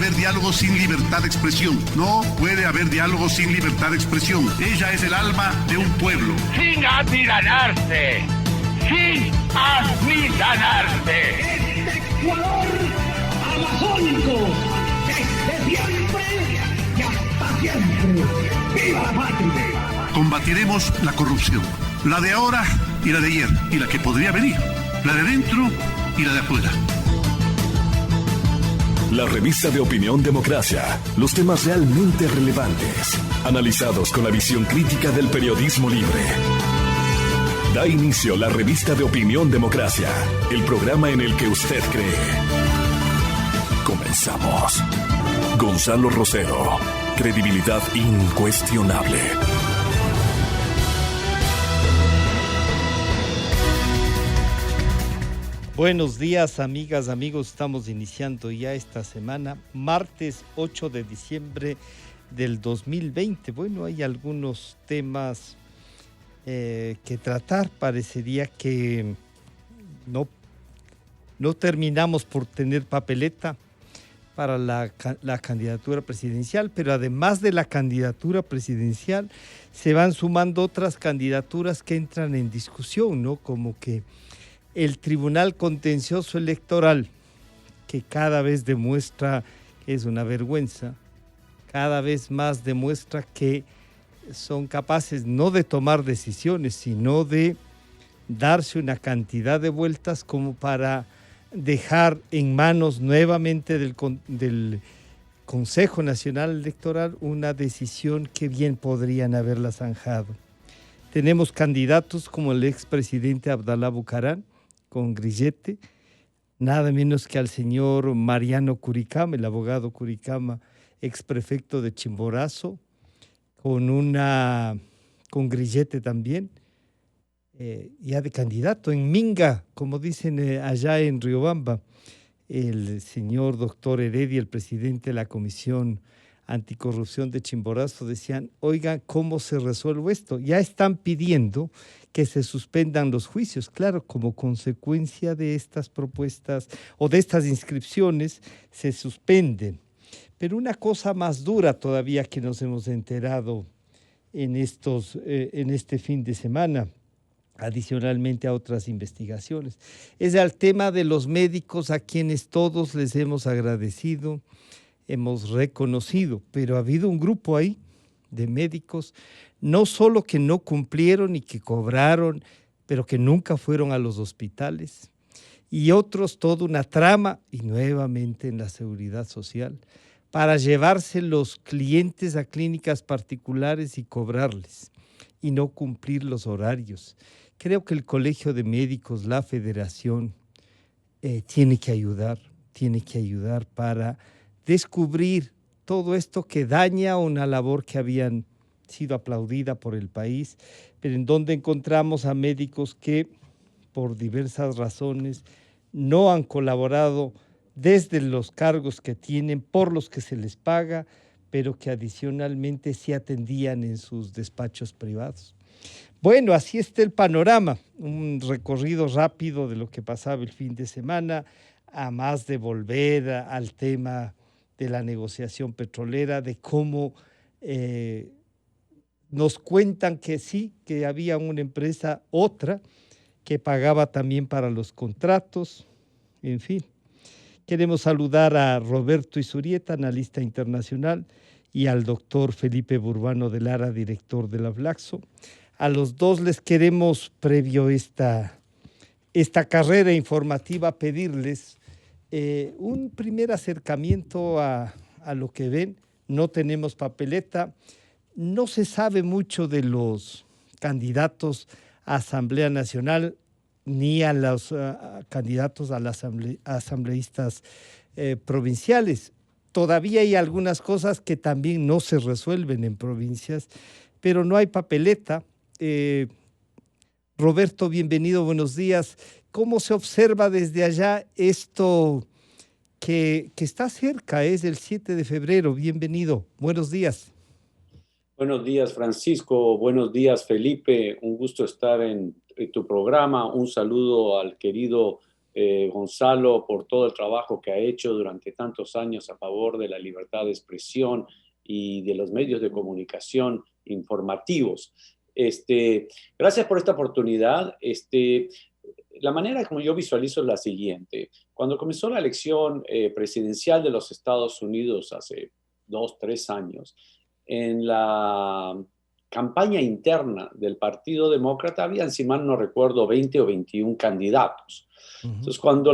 haber diálogo sin libertad de expresión. No puede haber diálogo sin libertad de expresión. Ella es el alma de un pueblo. Sin amilanarse. Sin amilanarse. Este Ecuador amazónico, desde siempre y hasta siempre. ¡Viva la patria! Combatiremos la corrupción. La de ahora y la de ayer. Y la que podría venir. La de dentro y la de afuera. La revista de Opinión Democracia. Los temas realmente relevantes. Analizados con la visión crítica del periodismo libre. Da inicio la revista de Opinión Democracia. El programa en el que usted cree. Comenzamos. Gonzalo Rosero. Credibilidad incuestionable. Buenos días, amigas, amigos. Estamos iniciando ya esta semana, martes 8 de diciembre del 2020. Bueno, hay algunos temas que tratar. Parecería que no terminamos por tener papeleta para la candidatura presidencial, pero además de la candidatura presidencial, se van sumando otras candidaturas que entran en discusión, ¿no? Como que el Tribunal Contencioso Electoral, que cada vez demuestra que es una vergüenza, cada vez más demuestra que son capaces no de tomar decisiones, sino de darse una cantidad de vueltas como para dejar en manos nuevamente del Consejo Nacional Electoral una decisión que bien podrían haberla zanjado. Tenemos candidatos como el expresidente Abdalá Bucaram, con grillete, nada menos que al señor Mariano Curicama, el abogado Curicama, exprefecto de Chimborazo, con grillete también, ya de candidato en Minga, como dicen allá en Riobamba, el señor doctor Heredia, el presidente de la Comisión Anticorrupción de Chimborazo, decían, oigan, ¿cómo se resuelve esto? Ya están pidiendo que se suspendan los juicios, claro, como consecuencia de estas propuestas o de estas inscripciones se suspenden. Pero una cosa más dura todavía que nos hemos enterado en este fin de semana, adicionalmente a otras investigaciones, es el tema de los médicos a quienes todos les hemos agradecido, hemos reconocido, pero ha habido un grupo ahí de médicos, no solo que no cumplieron y que cobraron, pero que nunca fueron a los hospitales, y otros toda una trama, y nuevamente en la seguridad social, para llevarse los clientes a clínicas particulares y cobrarles, y no cumplir los horarios. Creo que el Colegio de Médicos, la Federación, tiene que ayudar para descubrir todo esto que daña una labor que habían sido aplaudida por el país, pero en donde encontramos a médicos que por diversas razones no han colaborado desde los cargos que tienen, por los que se les paga, pero que adicionalmente sí atendían en sus despachos privados. Bueno, así está el panorama, un recorrido rápido de lo que pasaba el fin de semana, a más de volver al tema de la negociación petrolera, de cómo nos cuentan que sí, que había una empresa, otra, que pagaba también para los contratos, en fin. Queremos saludar a Roberto Izurieta, analista internacional, y al doctor Felipe Burbano de Lara, director de la Flaxo. A los dos les queremos, previo esta carrera informativa, pedirles un primer acercamiento a lo que ven. No tenemos papeleta, no se sabe mucho de los candidatos a Asamblea Nacional ni a los candidatos a las asambleístas provinciales. Todavía hay algunas cosas que también no se resuelven en provincias, pero no hay papeleta. Roberto, bienvenido, buenos días. ¿Cómo se observa desde allá esto que está cerca? Es el 7 de febrero. Bienvenido, buenos días. Buenos días, Francisco. Buenos días, Felipe. Un gusto estar en tu programa. Un saludo al querido Gonzalo, por todo el trabajo que ha hecho durante tantos años a favor de la libertad de expresión y de los medios de comunicación informativos. Gracias por esta oportunidad. La manera como yo visualizo es la siguiente. Cuando comenzó la elección presidencial de los Estados Unidos hace 2, 3 años, en la campaña interna del Partido Demócrata habían, si mal no recuerdo, 20 o 21 candidatos. Entonces, cuando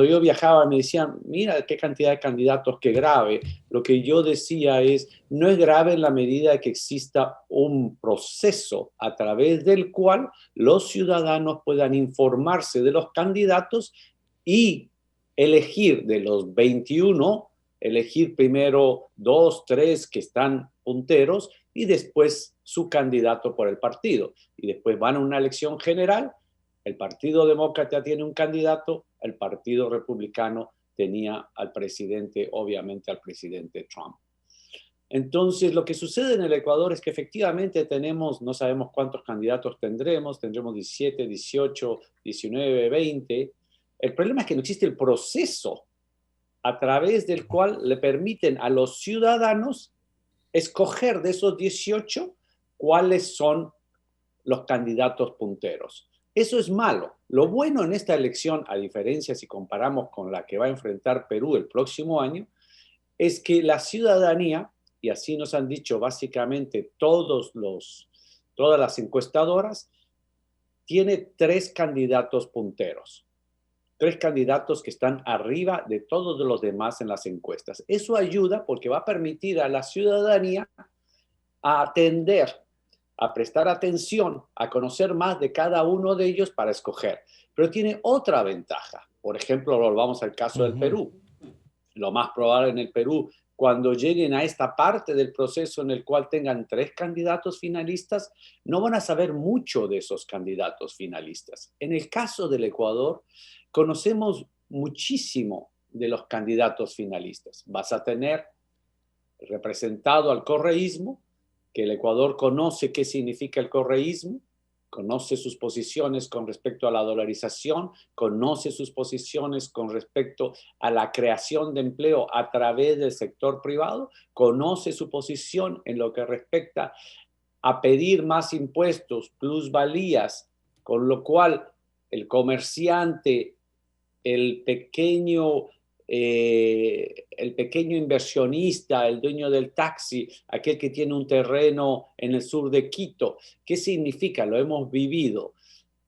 yo viajaba, me decían, mira qué cantidad de candidatos, qué grave. Lo que yo decía es, no es grave en la medida que exista un proceso a través del cual los ciudadanos puedan informarse de los candidatos y elegir de los 21, elegir primero 2, 3 que están punteros y después su candidato por el partido. Y después van a una elección general. El Partido Demócrata tiene un candidato, el Partido Republicano tenía al presidente, obviamente al presidente Trump. Entonces, lo que sucede en el Ecuador es que efectivamente tenemos, no sabemos cuántos candidatos tendremos 17, 18, 19, 20. El problema es que no existe el proceso a través del cual le permiten a los ciudadanos escoger de esos 18 cuáles son los candidatos punteros. Eso es malo. Lo bueno en esta elección, a diferencia si comparamos con la que va a enfrentar Perú el próximo año, es que la ciudadanía, y así nos han dicho básicamente todas las encuestadoras, tiene 3 candidatos punteros. 3 candidatos que están arriba de todos los demás en las encuestas. Eso ayuda porque va a permitir a la ciudadanía a atender, a prestar atención, a conocer más de cada uno de ellos para escoger. Pero tiene otra ventaja. Por ejemplo, volvamos al caso del Perú. Lo más probable en el Perú, cuando lleguen a esta parte del proceso en el cual tengan 3 candidatos finalistas, no van a saber mucho de esos candidatos finalistas. En el caso del Ecuador, conocemos muchísimo de los candidatos finalistas. Vas a tener representado al correísmo, que el Ecuador conoce qué significa el correísmo, conoce sus posiciones con respecto a la dolarización, conoce sus posiciones con respecto a la creación de empleo a través del sector privado, conoce su posición en lo que respecta a pedir más impuestos, plusvalías, con lo cual el comerciante, el pequeño inversionista, el dueño del taxi, aquel que tiene un terreno en el sur de Quito. ¿Qué significa? Lo hemos vivido.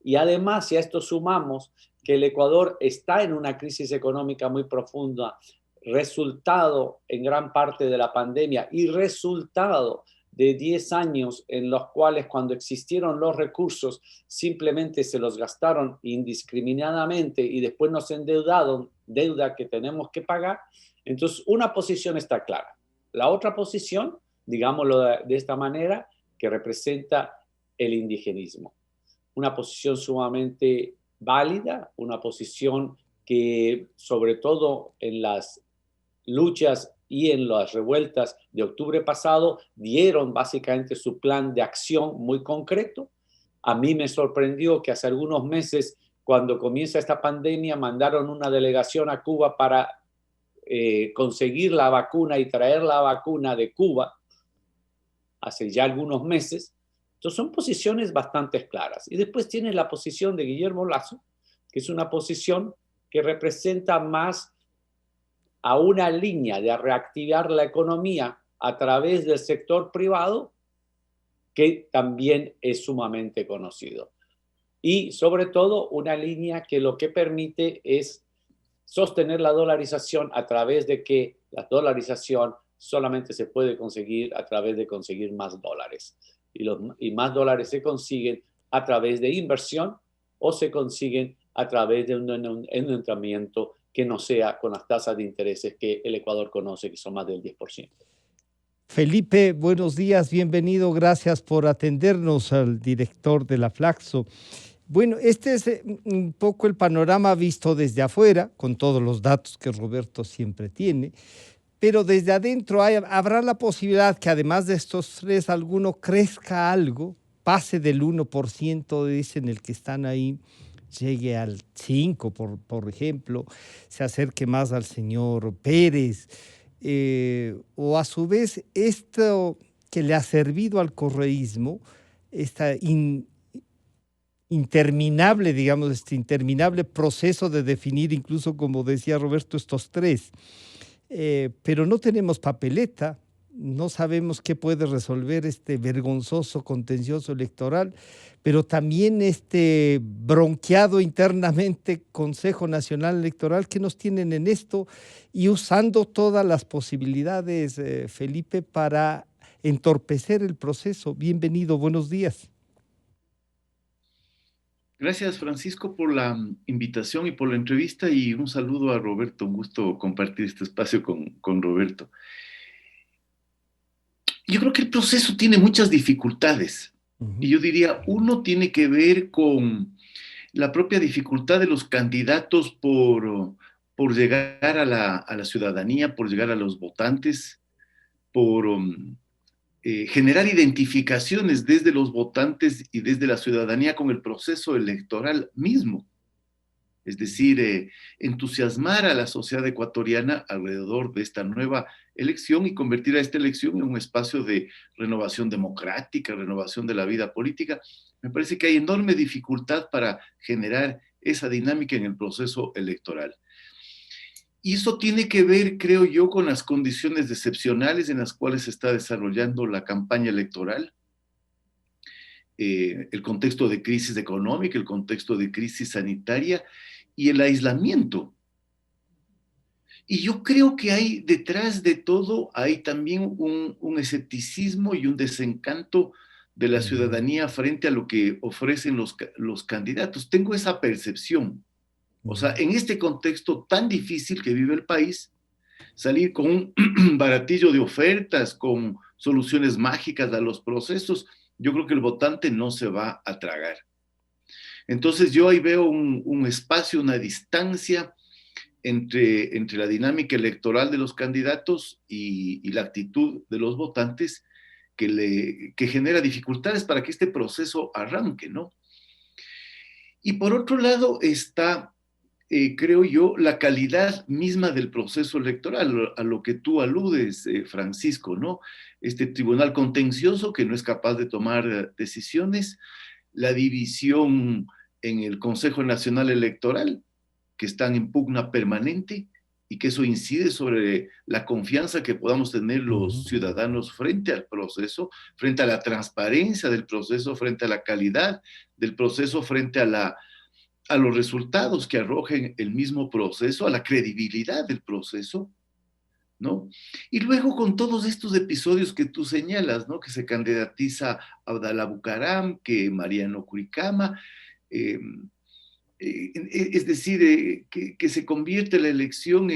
Y además, si a esto sumamos que el Ecuador está en una crisis económica muy profunda, resultado en gran parte de la pandemia y resultado de 10 años en los cuales cuando existieron los recursos simplemente se los gastaron indiscriminadamente y después nos endeudaron, deuda que tenemos que pagar. Entonces, una posición está clara. La otra posición, digámoslo de esta manera, que representa el indigenismo. Una posición sumamente válida, una posición que sobre todo en las luchas y en las revueltas de octubre pasado dieron básicamente su plan de acción muy concreto. A mí me sorprendió que hace algunos meses, cuando comienza esta pandemia, mandaron una delegación a Cuba para conseguir la vacuna y traer la vacuna de Cuba hace ya algunos meses. Entonces son posiciones bastante claras. Y después tiene la posición de Guillermo Lasso, que es una posición que representa más a una línea de reactivar la economía a través del sector privado, que también es sumamente conocido. Y sobre todo una línea que lo que permite es sostener la dolarización a través de que la dolarización solamente se puede conseguir a través de conseguir más dólares. Y más dólares se consiguen a través de inversión o se consiguen a través de un endeudamiento que no sea con las tasas de intereses que el Ecuador conoce, que son más del 10%. Felipe, buenos días, bienvenido, gracias por atendernos, al director de la Flaxo. Bueno, este es un poco el panorama visto desde afuera, con todos los datos que Roberto siempre tiene, pero desde adentro habrá la posibilidad que además de estos 3, alguno crezca algo, pase del 1%, dicen el que están ahí llegue al 5, por ejemplo, se acerque más al señor Pérez, o a su vez esto que le ha servido al correísmo, esta interminable, digamos, este interminable proceso de definir, incluso como decía Roberto, estos tres. Pero no tenemos papeleta, no sabemos qué puede resolver este vergonzoso contencioso electoral, pero también este bronqueado internamente Consejo Nacional Electoral que nos tienen en esto y usando todas las posibilidades, Felipe, para entorpecer el proceso. Bienvenido, buenos días. Gracias, Francisco, por la invitación y por la entrevista, y un saludo a Roberto. Un gusto compartir este espacio con Roberto. Yo creo que el proceso tiene muchas dificultades. Y yo diría, uno tiene que ver con la propia dificultad de los candidatos por llegar a la ciudadanía, por llegar a los votantes, por generar identificaciones desde los votantes y desde la ciudadanía con el proceso electoral mismo. Es decir, entusiasmar a la sociedad ecuatoriana alrededor de esta nueva elección y convertir a esta elección en un espacio de renovación democrática, renovación de la vida política. Me parece que hay enorme dificultad para generar esa dinámica en el proceso electoral. Y eso tiene que ver, creo yo, con las condiciones excepcionales en las cuales se está desarrollando la campaña electoral. El contexto de crisis económica, el contexto de crisis sanitaria y el aislamiento. Y yo creo que hay detrás de todo, hay también un escepticismo y un desencanto de la ciudadanía frente a lo que ofrecen los candidatos. Tengo esa percepción. O sea, en este contexto tan difícil que vive el país, salir con un baratillo de ofertas, con soluciones mágicas a los procesos, yo creo que el votante no se va a tragar. Entonces yo ahí veo un espacio, una distancia entre la dinámica electoral de los candidatos y la actitud de los votantes que genera dificultades para que este proceso arranque, ¿no? Y por otro lado está, creo yo, la calidad misma del proceso electoral, a lo que tú aludes, Francisco, ¿no? Este tribunal contencioso que no es capaz de tomar decisiones, la división en el Consejo Nacional Electoral, que están en pugna permanente y que eso incide sobre la confianza que podamos tener los ciudadanos frente al proceso, frente a la transparencia del proceso, frente a la calidad del proceso, frente a los resultados que arrojen el mismo proceso, a la credibilidad del proceso, ¿no? Y luego con todos estos episodios que tú señalas, ¿no? Que se candidatiza a Abdalá Bucaram, que Mariano Curicama, es decir, que se convierte la elección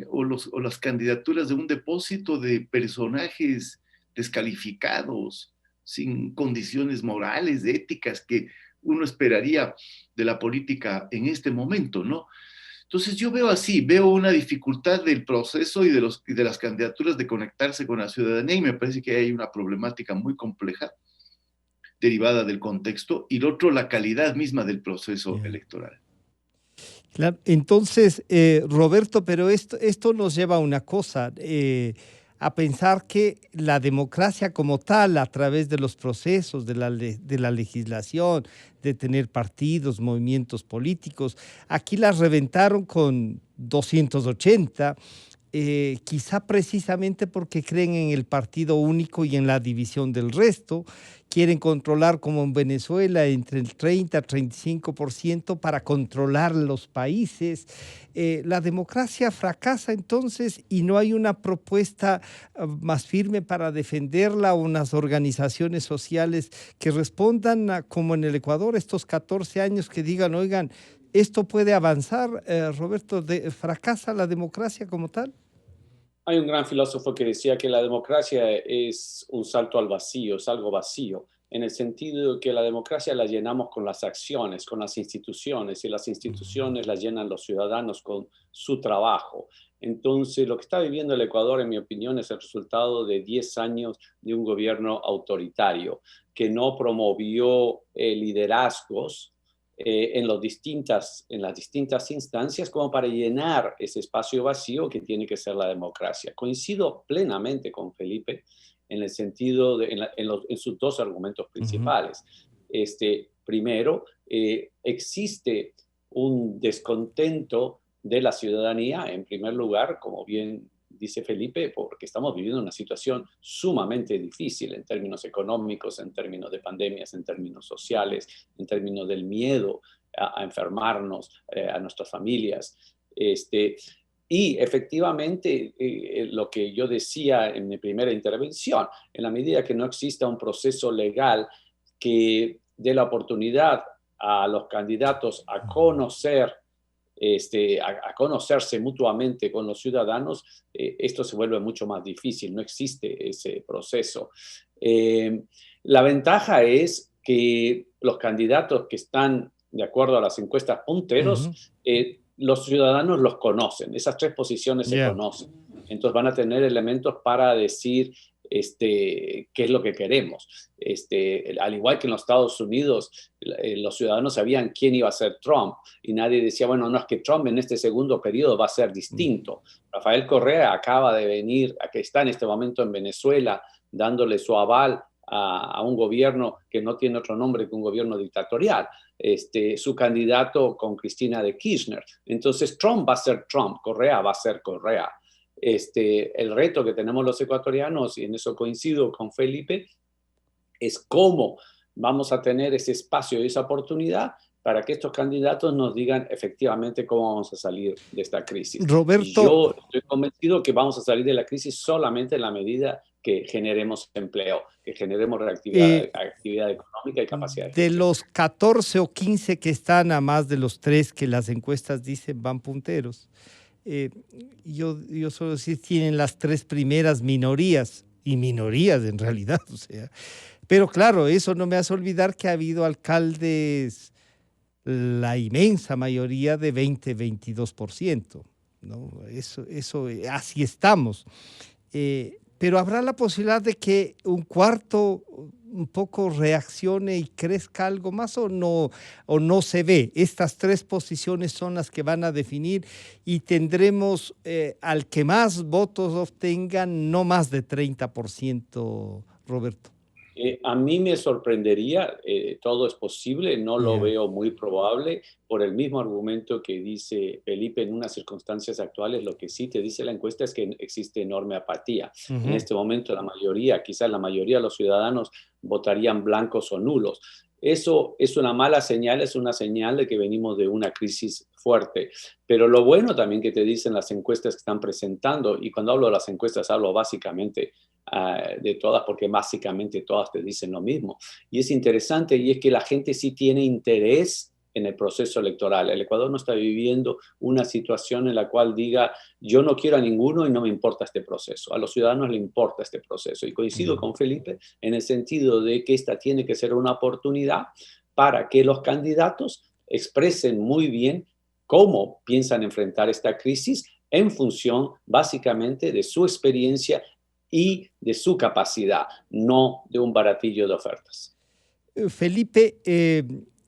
o las candidaturas de un depósito de personajes descalificados, sin condiciones morales, éticas, que uno esperaría de la política en este momento, ¿no? Entonces yo veo así, veo una dificultad del proceso y de las candidaturas de conectarse con la ciudadanía, y me parece que hay una problemática muy compleja derivada del contexto, y lo otro, la calidad misma del proceso electoral. Claro, entonces, Roberto, pero esto nos lleva a una cosa, a pensar que la democracia como tal, a través de los procesos, de la legislación, de tener partidos, movimientos políticos, aquí las reventaron con 280, quizá precisamente porque creen en el partido único y en la división del resto, quieren controlar como en Venezuela entre el 30 y 35% para controlar los países. La democracia fracasa entonces y no hay una propuesta más firme para defenderla, unas organizaciones sociales que respondan como en el Ecuador estos 14 años que digan, oigan, ¿esto puede avanzar, Roberto? ¿Fracasa la democracia como tal? Hay un gran filósofo que decía que la democracia es un salto al vacío, es algo vacío, en el sentido de que la democracia la llenamos con las acciones, con las instituciones, y las instituciones las llenan los ciudadanos con su trabajo. Entonces, lo que está viviendo el Ecuador, en mi opinión, es el resultado de 10 años de un gobierno autoritario que no promovió liderazgos en las distintas instancias como para llenar ese espacio vacío que tiene que ser la democracia. Coincido plenamente con Felipe en el sentido en sus dos argumentos principales. Primero, existe un descontento de la ciudadanía, en primer lugar, como bien dice Felipe, porque estamos viviendo una situación sumamente difícil en términos económicos, en términos de pandemias, en términos sociales, en términos del miedo a enfermarnos, a nuestras familias. Y efectivamente, lo que yo decía en mi primera intervención, en la medida que no exista un proceso legal que dé la oportunidad a los candidatos a conocer, a conocerse mutuamente con los ciudadanos, esto se vuelve mucho más difícil, no existe ese proceso. La ventaja es que los candidatos que están de acuerdo a las encuestas punteros, los ciudadanos los conocen, esas tres posiciones se conocen, entonces van a tener elementos para decir qué es lo que queremos. Al igual que en los Estados Unidos, los ciudadanos sabían quién iba a ser Trump y nadie decía, bueno, no, es que Trump en este segundo periodo va a ser distinto. Rafael Correa acaba de venir, que está en este momento en Venezuela, dándole su aval a un gobierno que no tiene otro nombre que un gobierno dictatorial. Su candidato con Cristina de Kirchner. Entonces Trump va a ser Trump, Correa va a ser Correa. El reto que tenemos los ecuatorianos, y en eso coincido con Felipe, es cómo vamos a tener ese espacio y esa oportunidad para que estos candidatos nos digan efectivamente cómo vamos a salir de esta crisis. Roberto, y yo estoy convencido que vamos a salir de la crisis solamente en la medida que generemos empleo, que generemos actividad económica y capacidad de los 14 o 15 que están a más de los 3 que las encuestas dicen van punteros. Yo solo decir, tienen las 3 primeras minorías, y minorías en realidad, o sea. Pero claro, eso no me hace olvidar que ha habido alcaldes, la inmensa mayoría de 20-22%, ¿no? Eso, así estamos. Pero habrá la posibilidad de que un cuarto un poco reaccione y crezca algo más, o no se ve. Estas 3 posiciones son las que van a definir y tendremos al que más votos obtengan no más de 30%, Roberto. A mí me sorprendería, todo es posible, no lo veo muy probable, por el mismo argumento que dice Felipe en unas circunstancias actuales. Lo que sí te dice la encuesta es que existe enorme apatía. En este momento quizás la mayoría de los ciudadanos votarían blancos o nulos. Eso es una mala señal, es una señal de que venimos de una crisis fuerte. Pero lo bueno también que te dicen las encuestas que están presentando, y cuando hablo de las encuestas hablo básicamente de todas, porque básicamente todas te dicen lo mismo. Y es interesante, y es que la gente sí tiene interés en el proceso electoral. El Ecuador no está viviendo una situación en la cual diga, yo no quiero a ninguno y no me importa este proceso. A los ciudadanos les importa este proceso. Y coincido con Felipe en el sentido de que esta tiene que ser una oportunidad para que los candidatos expresen muy bien cómo piensan enfrentar esta crisis en función básicamente de su experiencia y de su capacidad, no de un baratillo de ofertas. Felipe,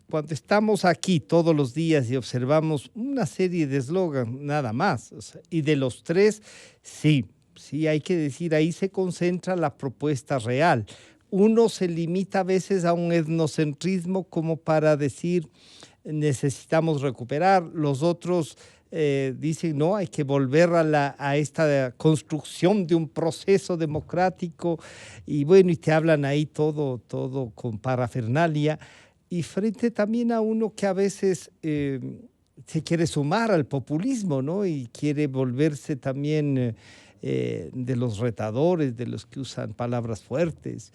cuando estamos aquí todos los días y observamos una serie de eslogan, nada más, o sea, y de los 3, sí, hay que decir, ahí se concentra la propuesta real. Uno se limita a veces a un etnocentrismo como para decir, necesitamos recuperar, los otros dicen, no, hay que volver a esta construcción de un proceso democrático, y bueno, y te hablan ahí todo con parafernalia, y frente también a uno que a veces se quiere sumar al populismo, ¿no? Y quiere volverse también de los retadores, de los que usan palabras fuertes.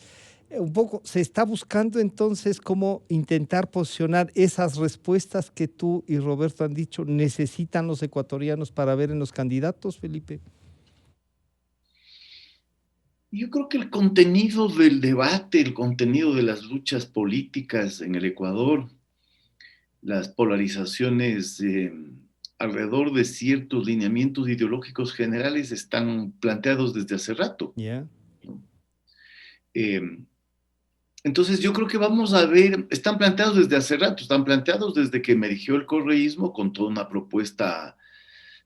Un poco se está buscando entonces cómo intentar posicionar esas respuestas que tú y Roberto han dicho necesitan los ecuatorianos para ver en los candidatos, Felipe. Yo creo que el contenido del debate, el contenido de las luchas políticas en el Ecuador, las polarizaciones alrededor de ciertos lineamientos ideológicos generales están planteados desde hace rato. Entonces yo creo que vamos a ver, están planteados desde hace rato, están planteados desde que emergió el correísmo con toda una propuesta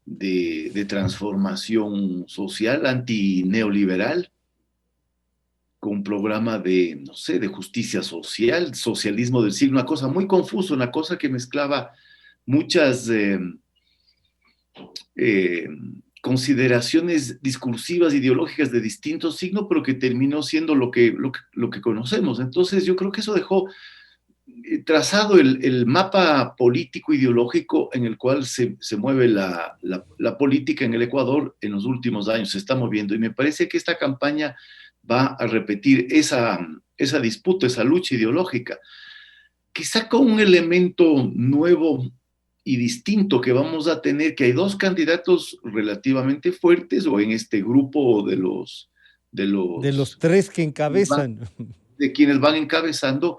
de transformación social antineoliberal, con un programa de, no sé, de justicia social, socialismo del siglo, una cosa muy confusa, una cosa que mezclaba muchas consideraciones discursivas, ideológicas de distintos signos, pero que terminó siendo lo que conocemos. Entonces yo creo que eso dejó trazado el mapa político ideológico en el cual se mueve la política en el Ecuador en los últimos años, se está moviendo. Y me parece que esta campaña va a repetir esa disputa, esa lucha ideológica, quizá con un elemento nuevo y distinto que vamos a tener, que hay dos candidatos relativamente fuertes, o en este grupo de los tres que encabezan. De quienes van encabezando,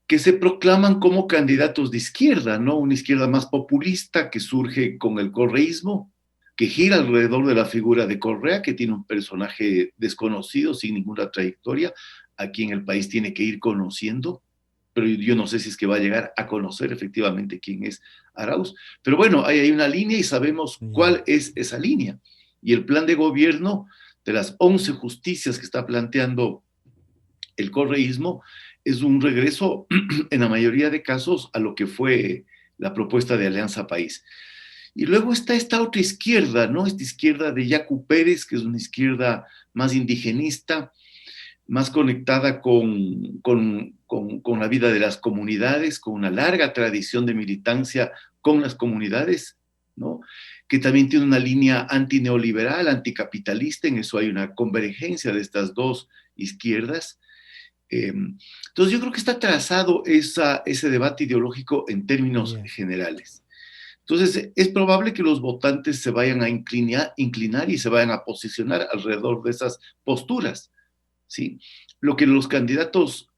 que se proclaman como candidatos de izquierda, ¿no? Una izquierda más populista que surge con el correísmo, que gira alrededor de la figura de Correa, que tiene un personaje desconocido, sin ninguna trayectoria, a quien el país tiene que ir conociendo, pero yo no sé si es que va a llegar a conocer efectivamente quién es Arauz. Pero bueno, hay una línea y sabemos cuál es esa línea. Y el plan de gobierno de las 11 justicias que está planteando el correísmo es un regreso, en la mayoría de casos, a lo que fue la propuesta de Alianza País. Y luego está esta otra izquierda, ¿no? Esta izquierda de Yacu Pérez, que es una izquierda más indigenista, más conectada con la vida de las comunidades, con una larga tradición de militancia con las comunidades, ¿no? Que también tiene una línea antineoliberal, anticapitalista, en eso hay una convergencia de estas dos izquierdas. Entonces yo creo que está trazado ese debate ideológico en términos generales. Entonces es probable que los votantes se vayan a inclinar y se vayan a posicionar alrededor de esas posturas, ¿sí? Lo que los candidatos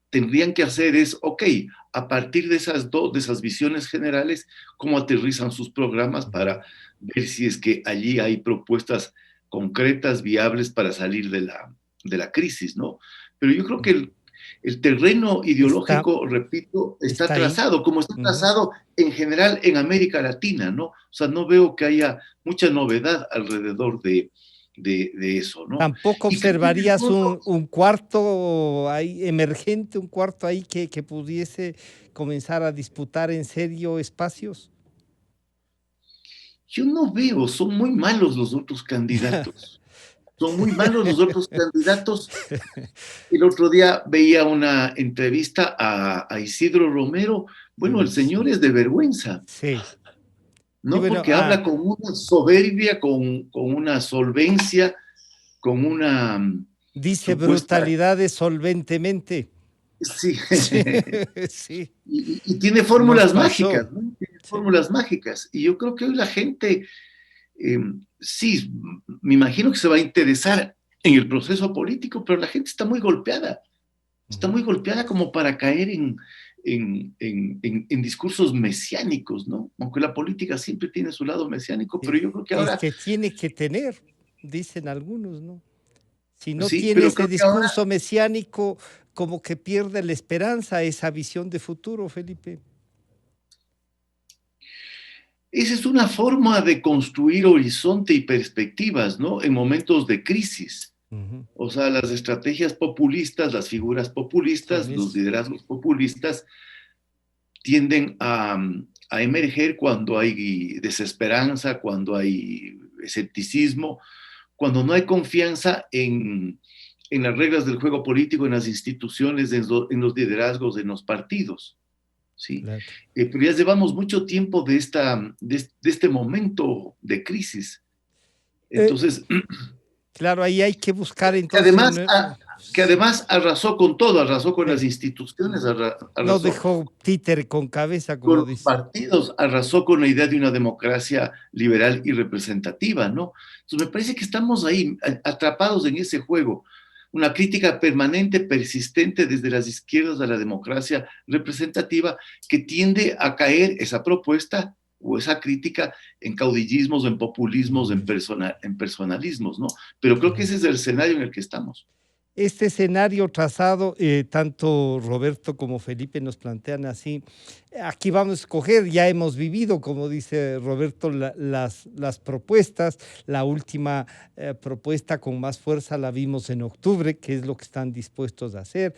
tendrían que hacer es, ok, a partir de esas visiones generales, ¿cómo aterrizan sus programas para ver si es que allí hay propuestas concretas, viables para salir de la crisis, ¿no? Pero yo creo que el terreno ideológico, repito, está trazado, como está trazado en general en América Latina, ¿no? O sea, no veo que haya mucha novedad alrededor de eso, ¿no? ¿Tampoco observarías un cuarto ahí emergente, un cuarto ahí que pudiese comenzar a disputar en serio espacios? Yo no veo, son muy malos los otros candidatos. Son muy malos los otros candidatos. El otro día veía una entrevista a Isidro Romero. Bueno, el señor es de vergüenza. Sí. ¿No? Bueno, porque habla con una soberbia, con una solvencia, con una... Dice brutalidades solventemente. Sí. Sí. Y tiene fórmulas mágicas, ¿no? Tiene fórmulas mágicas. Y yo creo que hoy la gente, sí, me imagino que se va a interesar en el proceso político, pero la gente está muy golpeada. Está muy golpeada como para caer en discursos mesiánicos, ¿no? Aunque la política siempre tiene su lado mesiánico, pero yo creo que ahora... Es que tiene que tener, dicen algunos, ¿no? Si no tiene ese discurso ahora mesiánico, como que pierde la esperanza, esa visión de futuro, Felipe. Esa es una forma de construir horizonte y perspectivas, ¿no? En momentos de crisis. O sea, las estrategias populistas, las figuras populistas, los liderazgos populistas tienden a emerger cuando hay desesperanza, cuando hay escepticismo, cuando no hay confianza en las reglas del juego político, en las instituciones, en los liderazgos, en los partidos. ¿Sí? Claro. Pero ya llevamos mucho tiempo de este momento de crisis. Entonces... Claro, ahí hay que buscar entonces... Que además arrasó con todo, arrasó con las instituciones, arrasó no dejó títere con cabeza, como con los partidos, arrasó con la idea de una democracia liberal y representativa, ¿no? Entonces me parece que estamos ahí, atrapados en ese juego. Una crítica permanente, persistente desde las izquierdas a la democracia representativa, que tiende a caer esa propuesta o esa crítica en caudillismos, en populismos, en personalismos, ¿no? Pero creo que ese es el escenario en el que estamos. este escenario trazado, tanto Roberto como Felipe nos plantean así, aquí vamos a escoger, ya hemos vivido, como dice Roberto, las propuestas, la última propuesta con más fuerza la vimos en octubre, que es lo que están dispuestos a hacer.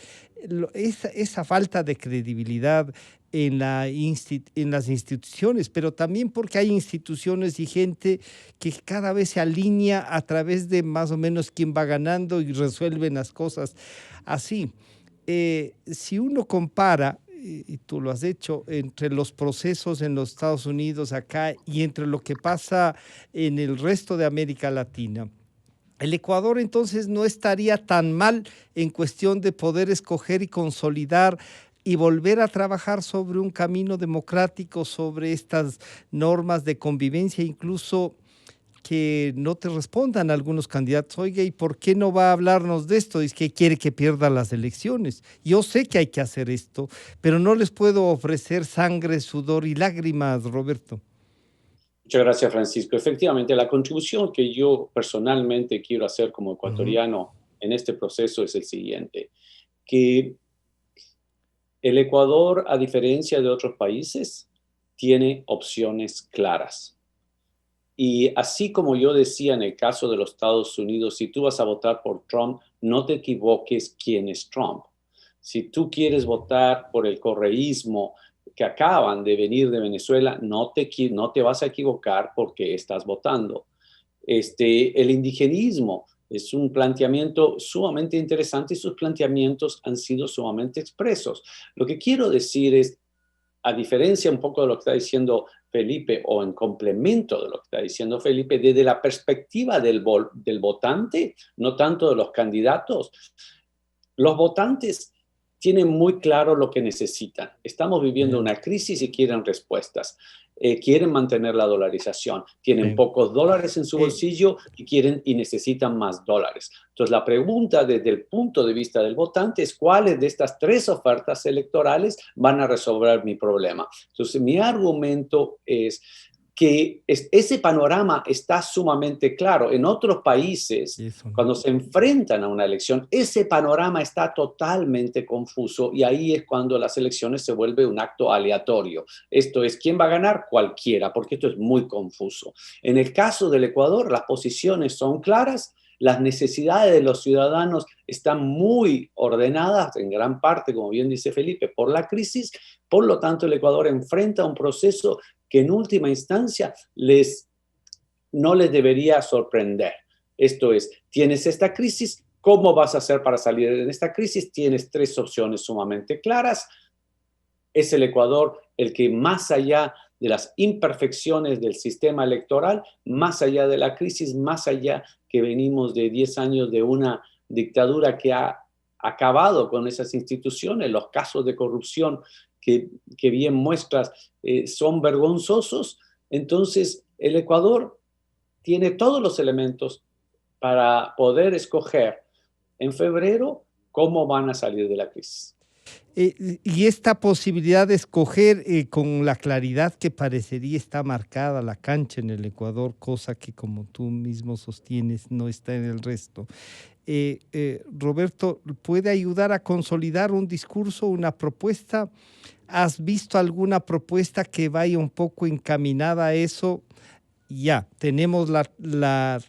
Esa falta de credibilidad en las instituciones, pero también porque hay instituciones y gente que cada vez se alinea a través de más o menos quién va ganando y resuelven las cosas así. Si uno compara, y tú lo has hecho, entre los procesos en los Estados Unidos acá y entre lo que pasa en el resto de América Latina, el Ecuador entonces no estaría tan mal en cuestión de poder escoger y consolidar y volver a trabajar sobre un camino democrático, sobre estas normas de convivencia, incluso que no te respondan algunos candidatos. Oiga, ¿y por qué no va a hablarnos de esto? Es que quiere que pierda las elecciones. Yo sé que hay que hacer esto, pero no les puedo ofrecer sangre, sudor y lágrimas, Roberto. Muchas gracias, Francisco. Efectivamente, la contribución que yo personalmente quiero hacer como ecuatoriano en este proceso es el siguiente, que el Ecuador, a diferencia de otros países, tiene opciones claras. Y así como yo decía en el caso de los Estados Unidos, si tú vas a votar por Trump, no te equivoques quién es Trump. Si tú quieres votar por el correísmo que acaban de venir de Venezuela, no te vas a equivocar porque estás votando. El indigenismo es un planteamiento sumamente interesante y sus planteamientos han sido sumamente expresos. Lo que quiero decir es, a diferencia un poco de lo que está diciendo Felipe, o en complemento de lo que está diciendo Felipe, desde la perspectiva del votante, no tanto de los candidatos, los votantes tienen muy claro lo que necesitan. Estamos viviendo una crisis y quieren respuestas. Quieren mantener la dolarización. Tienen pocos dólares en su bolsillo y necesitan más dólares. Entonces, la pregunta desde el punto de vista del votante es cuáles de estas tres ofertas electorales van a resolver mi problema. Entonces, mi argumento es que ese panorama está sumamente claro. En otros países, cuando se enfrentan a una elección, ese panorama está totalmente confuso y ahí es cuando las elecciones se vuelve un acto aleatorio. Esto es, ¿quién va a ganar? Cualquiera, porque esto es muy confuso. En el caso del Ecuador, las posiciones son claras, las necesidades de los ciudadanos están muy ordenadas, en gran parte, como bien dice Felipe, por la crisis. Por lo tanto, el Ecuador enfrenta un proceso que en última instancia no les debería sorprender. Esto es, tienes esta crisis, ¿cómo vas a hacer para salir de esta crisis? Tienes tres opciones sumamente claras. Es el Ecuador el que, más allá de las imperfecciones del sistema electoral, más allá de la crisis, más allá que venimos de 10 años de una dictadura que ha acabado con esas instituciones, los casos de corrupción que bien muestras son vergonzosos. Entonces, el Ecuador tiene todos los elementos para poder escoger en febrero cómo van a salir de la crisis. Y esta posibilidad de escoger con la claridad que parecería está marcada la cancha en el Ecuador, cosa que, como tú mismo sostienes, no está en el resto. Roberto, ¿puede ayudar a consolidar un discurso, una propuesta? ¿Has visto alguna propuesta que vaya un poco encaminada a eso? Ya, tenemos la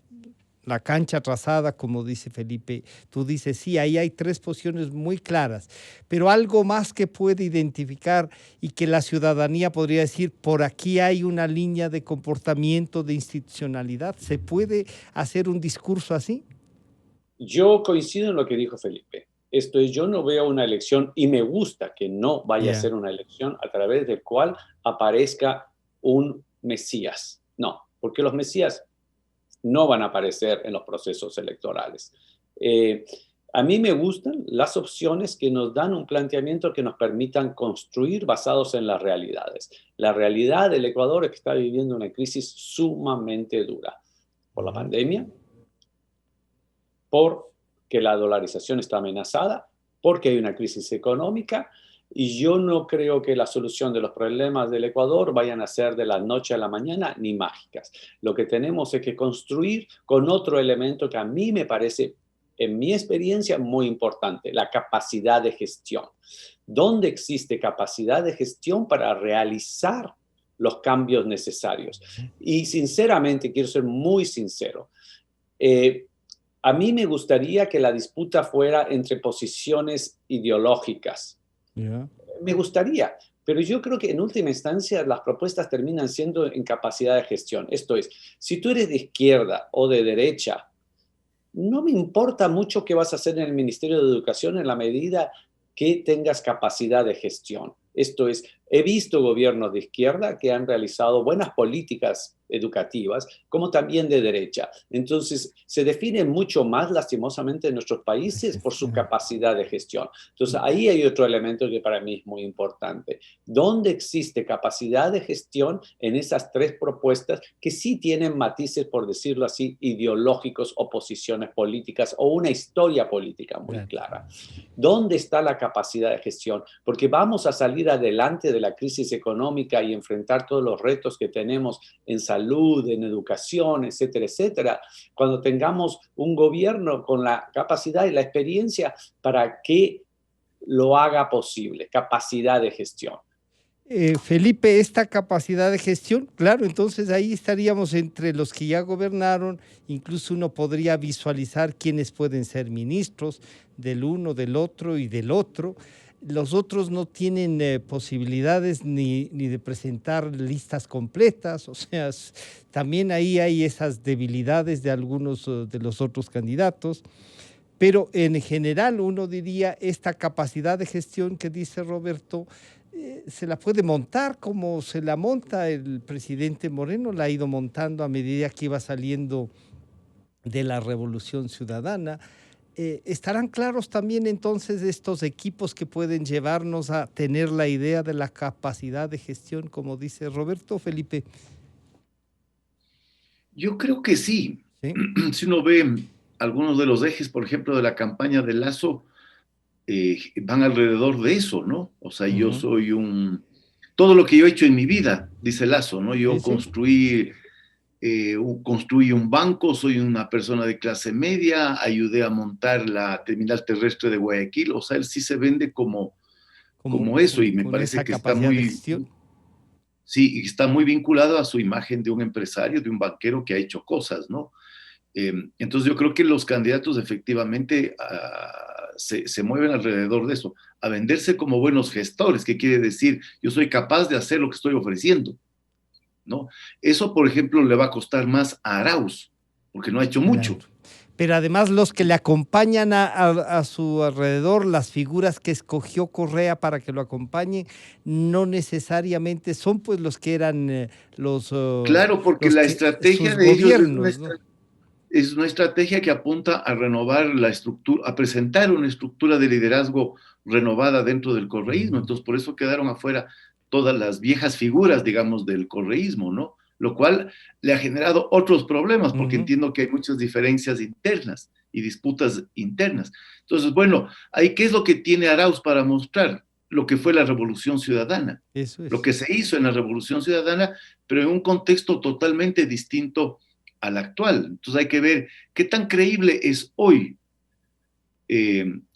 cancha trazada, como dice Felipe. Tú dices, sí, ahí hay tres posiciones muy claras, pero algo más que puede identificar y que la ciudadanía podría decir, por aquí hay una línea de comportamiento, de institucionalidad. ¿Se puede hacer un discurso así? Yo coincido en lo que dijo Felipe. Esto es, yo no veo una elección y me gusta que no vaya a ser una elección a través del cual aparezca un Mesías. No, porque los Mesías no van a aparecer en los procesos electorales. A mí me gustan las opciones que nos dan un planteamiento que nos permitan construir basados en las realidades. La realidad del Ecuador es que está viviendo una crisis sumamente dura por la pandemia, porque la dolarización está amenazada, porque hay una crisis económica, y yo no creo que la solución de los problemas del Ecuador vayan a ser de la noche a la mañana ni mágicas. Lo que tenemos es que construir con otro elemento que a mí me parece en mi experiencia, muy importante, la capacidad de gestión. ¿Dónde existe capacidad de gestión para realizar los cambios necesarios? Y sinceramente, quiero ser muy sincero, a mí me gustaría que la disputa fuera entre posiciones ideológicas. Yeah. Me gustaría, pero yo creo que en última instancia las propuestas terminan siendo en capacidad de gestión. Esto es, si tú eres de izquierda o de derecha, no me importa mucho qué vas a hacer en el Ministerio de Educación en la medida que tengas capacidad de gestión. Esto es, he visto gobiernos de izquierda que han realizado buenas políticas educativas, como también de derecha. Entonces, se define mucho más, lastimosamente, en nuestros países por su capacidad de gestión. Entonces, ahí hay otro elemento que para mí es muy importante. ¿Dónde existe capacidad de gestión en esas tres propuestas que sí tienen matices, por decirlo así, ideológicos o posiciones políticas o una historia política muy clara? ¿Dónde está la capacidad de gestión? Porque vamos a salir adelante de la crisis económica y enfrentar todos los retos que tenemos en salud, en educación, etcétera, etcétera, cuando tengamos un gobierno con la capacidad y la experiencia para que lo haga posible, capacidad de gestión. Felipe, esta capacidad de gestión, claro, entonces ahí estaríamos entre los que ya gobernaron, incluso uno podría visualizar quiénes pueden ser ministros del uno, del otro y del otro. Los otros no tienen posibilidades ni de presentar listas completas, o sea, también ahí hay esas debilidades de algunos de los otros candidatos, pero en general uno diría esta capacidad de gestión que dice Roberto, se la puede montar como se la monta el presidente Moreno, la ha ido montando a medida que iba saliendo de la Revolución Ciudadana. ¿Estarán claros también entonces estos equipos que pueden llevarnos a tener la idea de la capacidad de gestión, como dice Roberto? Felipe. Yo creo que sí. ¿Sí? Si uno ve algunos de los ejes, por ejemplo, de la campaña de Lasso, van alrededor de eso, ¿no? O sea, yo soy todo lo que yo he hecho en mi vida, dice Lasso, ¿no? Yo construí un banco, soy una persona de clase media, ayudé a montar la terminal terrestre de Guayaquil, o sea, él sí se vende como eso, y me parece que está muy, sí, está muy vinculado a su imagen de un empresario, de un banquero que ha hecho cosas, ¿no? Entonces yo creo que los candidatos efectivamente se mueven alrededor de eso, a venderse como buenos gestores, que quiere decir, yo soy capaz de hacer lo que estoy ofreciendo, ¿no? Eso, por ejemplo, le va a costar más a Arauz, porque no ha hecho mucho. Pero además los que le acompañan a su alrededor, las figuras que escogió Correa para que lo acompañen, no necesariamente son pues los que eran los... Claro, porque la estrategia de ellos es una estrategia que apunta a renovar la estructura, a presentar una estructura de liderazgo renovada dentro del correísmo. Entonces, por eso quedaron afuera todas las viejas figuras, digamos, del correísmo, ¿no? Lo cual le ha generado otros problemas, porque entiendo que hay muchas diferencias internas y disputas internas. Entonces, bueno, ahí, ¿qué es lo que tiene Arauz para mostrar? Lo que fue la Revolución Ciudadana. Eso es. Lo que se hizo en la Revolución Ciudadana, pero en un contexto totalmente distinto al actual. Entonces hay que ver qué tan creíble es hoy,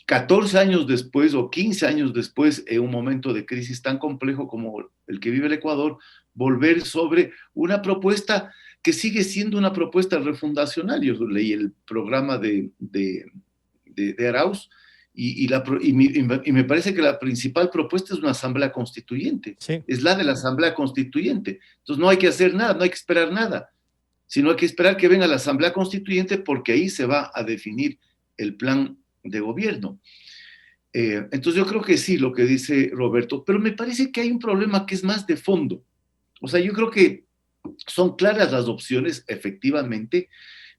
14 años después o 15 años después, en un momento de crisis tan complejo como el que vive el Ecuador, volver sobre una propuesta que sigue siendo una propuesta refundacional. Yo leí el programa de Arauz y me parece que la principal propuesta es una asamblea constituyente. Sí. Es la de la asamblea constituyente. Entonces no hay que hacer nada, no hay que esperar nada, sino hay que esperar que venga la asamblea constituyente, porque ahí se va a definir el plan de gobierno. Entonces yo creo que sí, lo que dice Roberto, pero me parece que hay un problema que es más de fondo. O sea, yo creo que son claras las opciones, efectivamente,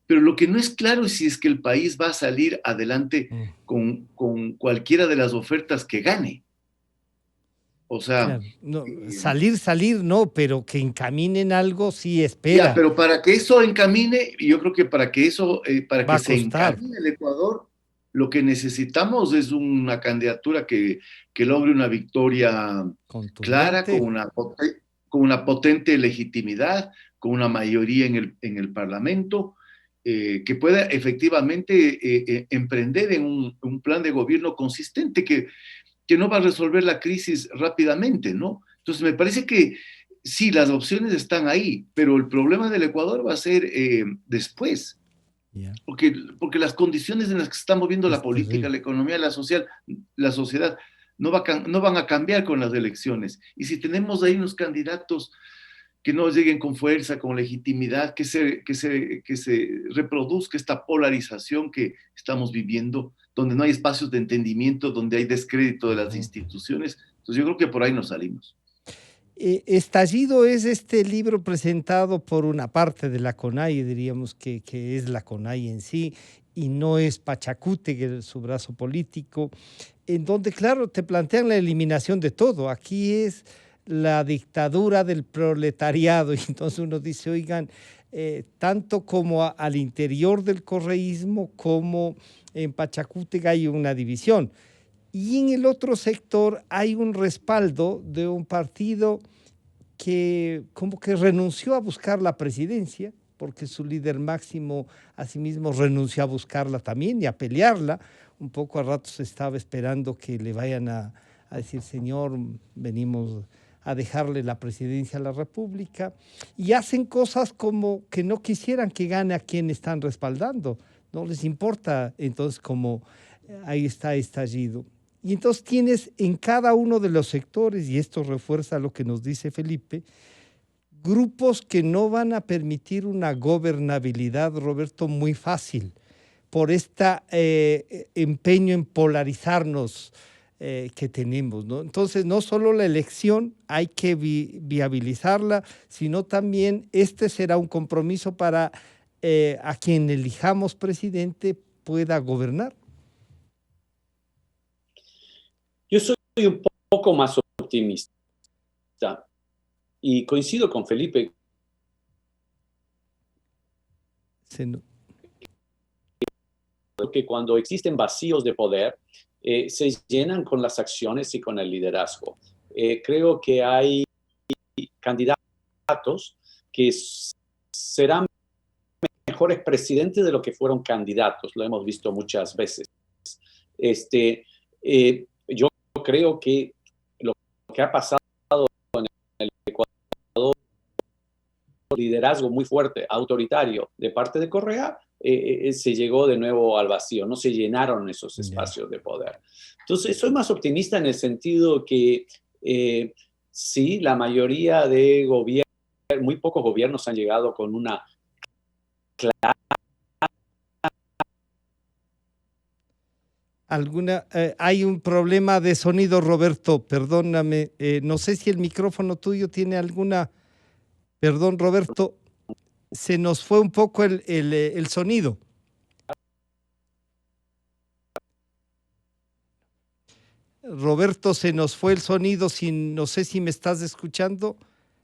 pero lo que no es claro es si es que el país va a salir adelante con cualquiera de las ofertas que gane. O sea... Claro, no, salir no, pero que encaminen algo sí espera. Ya, pero para que eso encamine, yo creo que para que eso, para que se encamine el Ecuador, lo que necesitamos es una candidatura que logre una victoria clara, con una potente legitimidad, con una mayoría en el Parlamento, que pueda efectivamente emprender en un plan de gobierno consistente que no va a resolver la crisis rápidamente, ¿no? Entonces, me parece que sí, las opciones están ahí, pero el problema del Ecuador va a ser después. Yeah. Porque las condiciones en las que se está moviendo la política, la economía, la sociedad, no van a cambiar con las elecciones. Y si tenemos ahí unos candidatos que no lleguen con fuerza, con legitimidad, que se reproduzca esta polarización que estamos viviendo, donde no hay espacios de entendimiento, donde hay descrédito de las instituciones. Entonces yo creo que por ahí nos salimos. Estallido es este libro presentado por una parte de la CONAIE, diríamos que es la CONAIE en sí, y no es Pachacútec, que es su brazo político, en donde, claro, te plantean la eliminación de todo. Aquí es la dictadura del proletariado, y entonces uno dice, oigan, tanto como al interior del correísmo como en Pachacútec hay una división. Y en el otro sector hay un respaldo de un partido que como que renunció a buscar la presidencia, porque su líder máximo asimismo renunció a buscarla también y a pelearla. Un poco a ratos estaba esperando que le vayan a decir, señor, venimos a dejarle la presidencia a la República, y hacen cosas como que no quisieran que gane a quien están respaldando, no les importa. Entonces, como ahí está estallido. Y entonces tienes en cada uno de los sectores, y esto refuerza lo que nos dice Felipe, grupos que no van a permitir una gobernabilidad, Roberto, muy fácil, por este empeño en polarizarnos que tenemos, ¿no? Entonces, no solo la elección hay que viabilizarla, sino también este será un compromiso para a quien elijamos presidente pueda gobernar. Yo soy un poco más optimista y coincido con Felipe. Que cuando existen vacíos de poder, se llenan con las acciones y con el liderazgo. Creo que hay candidatos que serán mejores presidentes de lo que fueron candidatos. Lo hemos visto muchas veces. Yo creo que lo que ha pasado en el Ecuador, liderazgo muy fuerte, autoritario de parte de Correa, se llegó de nuevo al vacío, no se llenaron esos espacios de poder. Entonces, soy más optimista en el sentido que sí, la mayoría de gobiernos, muy pocos gobiernos han llegado con una clara... Hay un problema de sonido, Roberto, perdóname, no sé si el micrófono tuyo tiene alguna... Perdón, Roberto, se nos fue un poco el sonido. Roberto, se nos fue el sonido, no sé si me estás escuchando,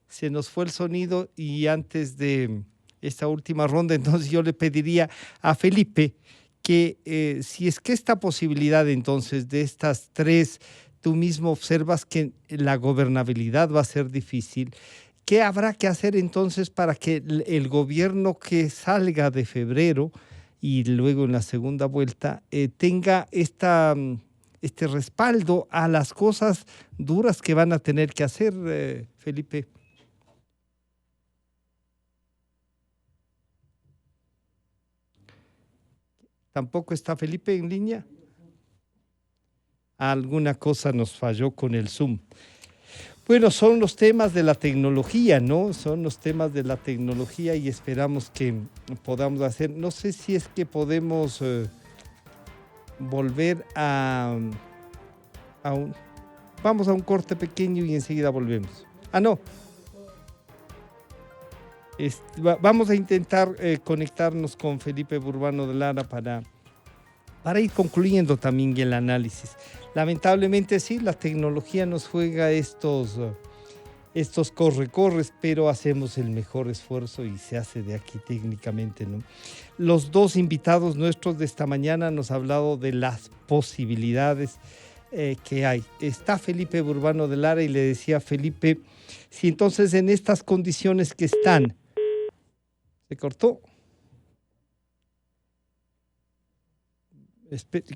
se nos fue el sonido, y antes de esta última ronda, entonces yo le pediría a Felipe que si es que esta posibilidad entonces de estas tres, tú mismo observas que la gobernabilidad va a ser difícil, ¿qué habrá que hacer entonces para que el gobierno que salga de febrero y luego en la segunda vuelta tenga este respaldo a las cosas duras que van a tener que hacer, Felipe? ¿Tampoco está Felipe en línea? Alguna cosa nos falló con el Zoom. Bueno, son los temas de la tecnología, ¿no? Son los temas de la tecnología y esperamos que podamos hacer. No sé si es que podemos volver vamos a un corte pequeño y enseguida volvemos. No. Vamos a intentar conectarnos con Felipe Burbano de Lara para ir concluyendo también el análisis. Lamentablemente sí, la tecnología nos juega estos corre-corres, pero hacemos el mejor esfuerzo y se hace de aquí técnicamente, ¿no? Los dos invitados nuestros de esta mañana nos han hablado de las posibilidades que hay. Está Felipe Burbano de Lara y le decía a Felipe, si entonces en estas condiciones que están, ¿se cortó?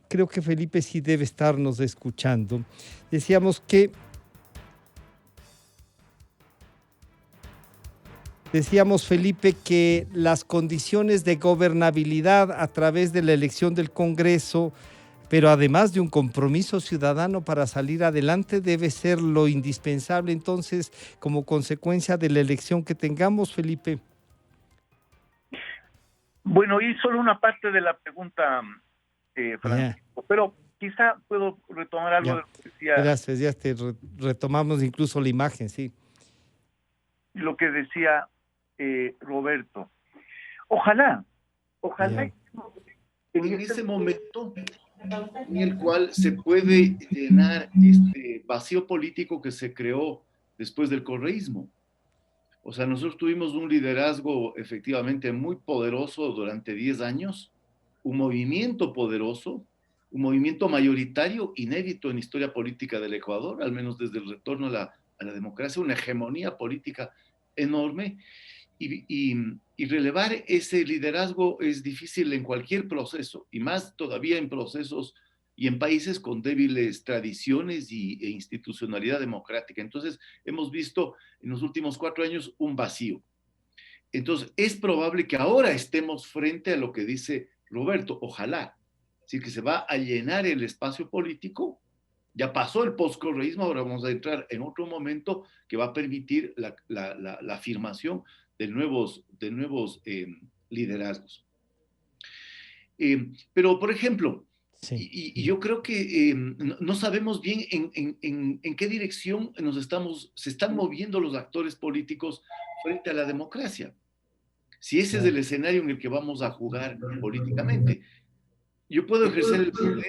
Creo que Felipe sí debe estarnos escuchando. Decíamos que Felipe, que las condiciones de gobernabilidad a través de la elección del Congreso, pero además de un compromiso ciudadano para salir adelante, debe ser lo indispensable entonces como consecuencia de la elección que tengamos, Felipe. Bueno, y solo una parte de la pregunta, Francisco, pero quizá puedo retomar algo de lo que decía. Gracias, ya retomamos incluso la imagen, sí. Lo que decía Roberto. Ojalá en ese momento en el cual se puede llenar este vacío político que se creó después del correísmo. O sea, nosotros tuvimos un liderazgo efectivamente muy poderoso durante 10 años, un movimiento poderoso, un movimiento mayoritario inédito en historia política del Ecuador, al menos desde el retorno a la democracia, una hegemonía política enorme, y relevar ese liderazgo es difícil en cualquier proceso, y más todavía en procesos y en países con débiles tradiciones e institucionalidad democrática. Entonces, hemos visto en los últimos 4 años un vacío. Entonces, es probable que ahora estemos frente a lo que dice Roberto, ojalá, así que se va a llenar el espacio político. Ya pasó el postcorreísmo, ahora vamos a entrar en otro momento que va a permitir la afirmación de nuevos liderazgos. Pero, por ejemplo, sí. y yo creo que no sabemos bien en qué dirección se están moviendo los actores políticos frente a la democracia. Si ese es el escenario en el que vamos a jugar políticamente. Yo puedo ejercer el poder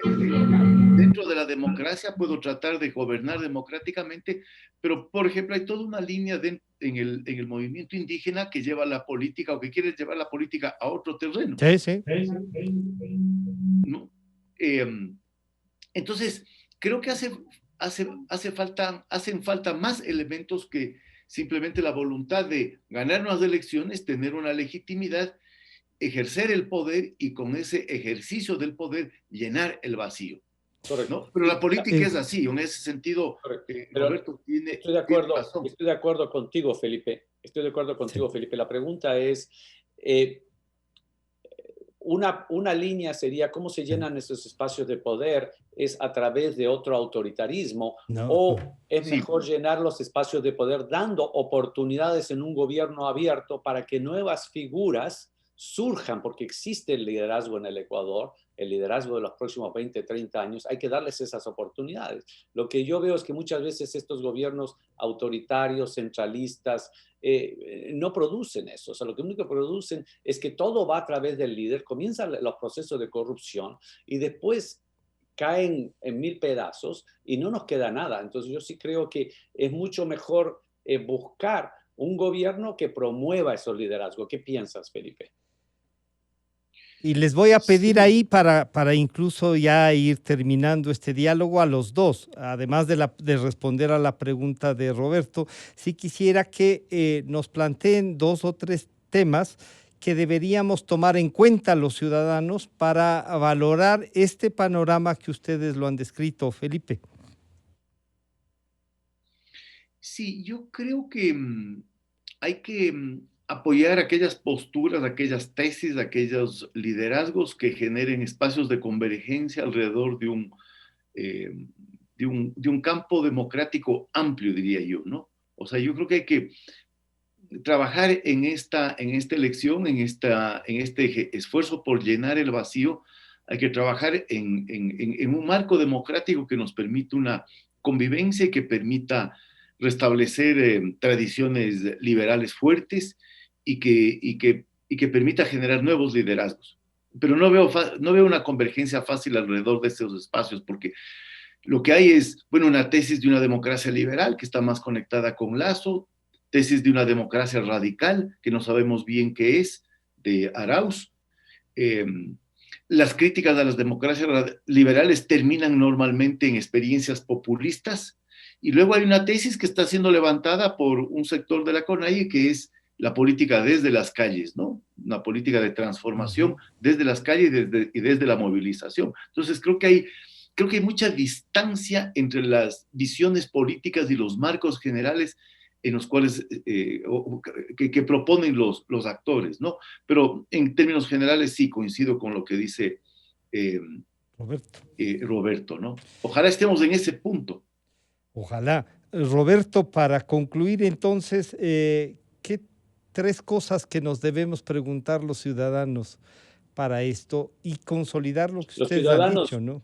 dentro de la democracia, puedo tratar de gobernar democráticamente, pero, por ejemplo, hay toda una línea en el movimiento indígena que lleva la política o que quiere llevar la política a otro terreno. Sí. ¿No? Entonces, creo que hacen falta más elementos que simplemente la voluntad de ganar unas elecciones, tener una legitimidad, ejercer el poder y con ese ejercicio del poder llenar el vacío. ¿No? Pero la política es así, en ese sentido, Roberto tiene razón. Estoy de acuerdo contigo, Felipe. Felipe. La pregunta es, una línea sería cómo se llenan esos espacios de poder, es a través de otro autoritarismo, o es mejor llenar los espacios de poder dando oportunidades en un gobierno abierto para que nuevas figuras surjan, porque existe el liderazgo en el Ecuador, el liderazgo de los próximos 20, 30 años, hay que darles esas oportunidades. Lo que yo veo es que muchas veces estos gobiernos autoritarios, centralistas, no producen eso. O sea, lo que único que producen es que todo va a través del líder, comienzan los procesos de corrupción y después caen en 1000 pedazos y no nos queda nada. Entonces yo sí creo que es mucho mejor buscar un gobierno que promueva esos liderazgos. ¿Qué piensas, Felipe? Y les voy a pedir ahí para incluso ya ir terminando este diálogo a los dos, además de responder a la pregunta de Roberto, sí quisiera que nos planteen 2 o 3 temas que deberíamos tomar en cuenta los ciudadanos para valorar este panorama que ustedes lo han descrito, Felipe. Sí, yo creo que hay que apoyar aquellas posturas, aquellas tesis, aquellos liderazgos que generen espacios de convergencia alrededor de un campo democrático amplio, diría yo, ¿no? O sea, yo creo que hay que trabajar en esta elección, en este esfuerzo por llenar el vacío, hay que trabajar en un marco democrático que nos permita una convivencia y que permita restablecer tradiciones liberales fuertes y que permita generar nuevos liderazgos. Pero no veo una convergencia fácil alrededor de estos espacios, porque lo que hay es, bueno, una tesis de una democracia liberal que está más conectada con Lazo, tesis de una democracia radical que no sabemos bien qué es, de Arauz. Las críticas a las democracias liberales terminan normalmente en experiencias populistas, y luego hay una tesis que está siendo levantada por un sector de la CONAIE que es la política desde las calles, ¿no? Una política de transformación desde las calles y desde la movilización. Entonces creo que hay mucha distancia entre las visiones políticas y los marcos generales en los cuales que proponen los actores, ¿no? Pero en términos generales sí coincido con lo que dice Roberto, ¿no? Ojalá estemos en ese punto. Ojalá. Roberto, para concluir entonces, ¿qué 3 cosas que nos debemos preguntar los ciudadanos para esto y consolidar lo que ustedes han dicho, ¿no?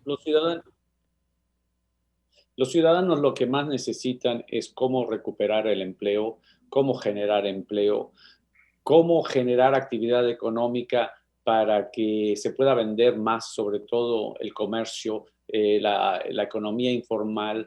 Los ciudadanos lo que más necesitan es cómo recuperar el empleo, cómo generar empleo, cómo generar actividad económica para que se pueda vender más, sobre todo el comercio, la economía informal,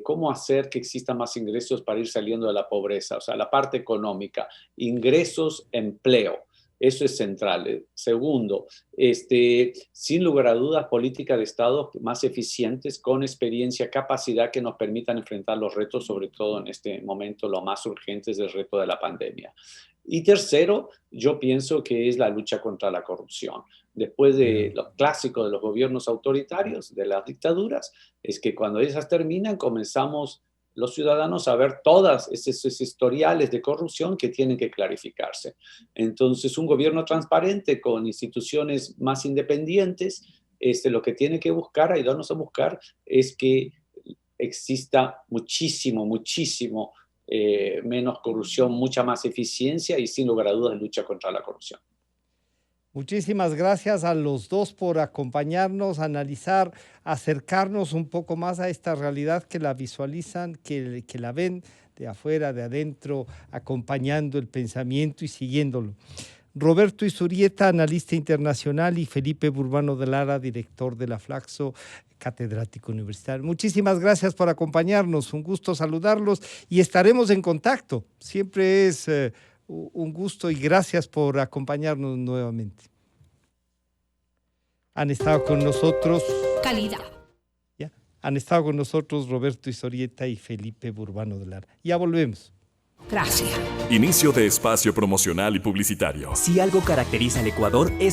cómo hacer que existan más ingresos para ir saliendo de la pobreza, o sea, la parte económica, ingresos, empleo. Eso es central. Segundo, sin lugar a dudas, políticas de Estado más eficientes, con experiencia, capacidad que nos permitan enfrentar los retos, sobre todo en este momento, lo más urgente es el reto de la pandemia. Y tercero, yo pienso que es la lucha contra la corrupción. Después de lo clásico de los gobiernos autoritarios, de las dictaduras, es que cuando esas terminan, comenzamos los ciudadanos a ver todas esos historiales de corrupción que tienen que clarificarse. Entonces, un gobierno transparente con instituciones más independientes, lo que tiene que buscar, ayudarnos a buscar, es que exista muchísimo menos corrupción, mucha más eficiencia y sin lugar a dudas lucha contra la corrupción. Muchísimas gracias a los dos por acompañarnos, analizar, acercarnos un poco más a esta realidad que la visualizan, que la ven de afuera, de adentro, acompañando el pensamiento y siguiéndolo. Roberto Izurieta, analista internacional, y Felipe Burbano de Lara, director de la Flaxo, catedrático universitario. Muchísimas gracias por acompañarnos, un gusto saludarlos y estaremos en contacto. Siempre es un gusto y gracias por acompañarnos nuevamente. Han estado con nosotros... Calidad. ¿Ya? Han estado con nosotros Roberto Izurieta y Felipe Burbano de Lara. Ya volvemos. Gracias. Inicio de espacio promocional y publicitario. Si algo caracteriza al Ecuador es